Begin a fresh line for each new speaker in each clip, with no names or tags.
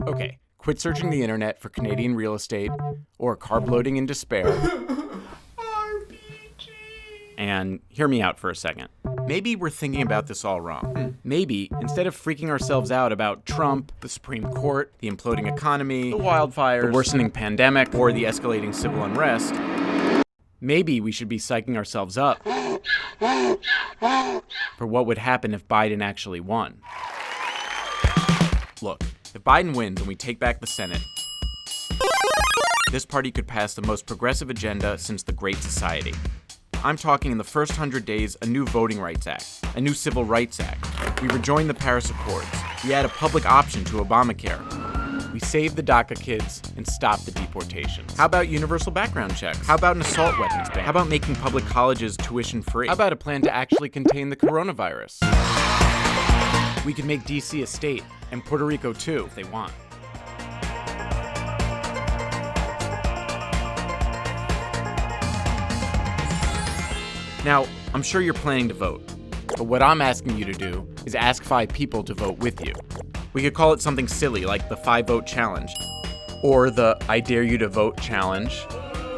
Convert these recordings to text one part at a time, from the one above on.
Okay, quit searching the internet for Canadian real estate or carb loading in despair. And hear me out for a second. Maybe we're thinking about this all wrong. Maybe, instead of freaking ourselves out about Trump, the Supreme Court, the imploding economy, the wildfires, the worsening pandemic, or the escalating civil unrest, maybe we should be psyching ourselves up for what would happen if Biden actually won. Look, if Biden wins and we take back the Senate, this party could pass the most progressive agenda since the Great Society. I'm talking in the first 100 days, a new Voting Rights Act, a new Civil Rights Act. We rejoin the Paris Accords. We add a public option to Obamacare. We save the DACA kids and stop the deportations. How about universal background checks? How about an assault weapons ban? How about making public colleges tuition free? How about a plan to actually contain the coronavirus? We could make DC a state, and Puerto Rico too, if they want. Now, I'm sure you're planning to vote, but what I'm asking you to do is ask 5 people to vote with you. We could call it something silly like the 5-vote challenge, or the I dare you to vote challenge.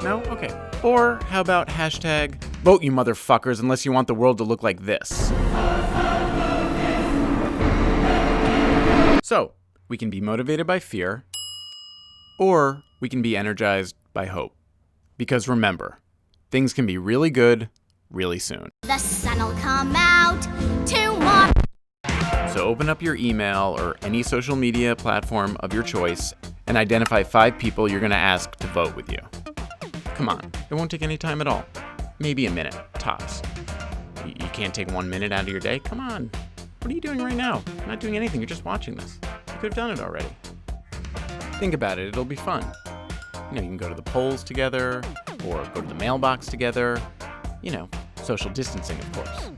No? Okay. Or how about hashtag vote you motherfuckers unless you want the world to look like this. So, we can be motivated by fear, or we can be energized by hope. Because remember, things can be really good really soon.
The sun'll come out tomorrow.
So open up your email or any social media platform of your choice and identify 5 people you're going to ask to vote with you. Come on, it won't take any time at all. Maybe a minute, tops. You can't take 1 minute out of your day? Come on. What are you doing right now? You're not doing anything, you're just watching this. You could have done it already. Think about it, it'll be fun. You can go to the polls together, or go to the mailbox together. Social distancing, of course.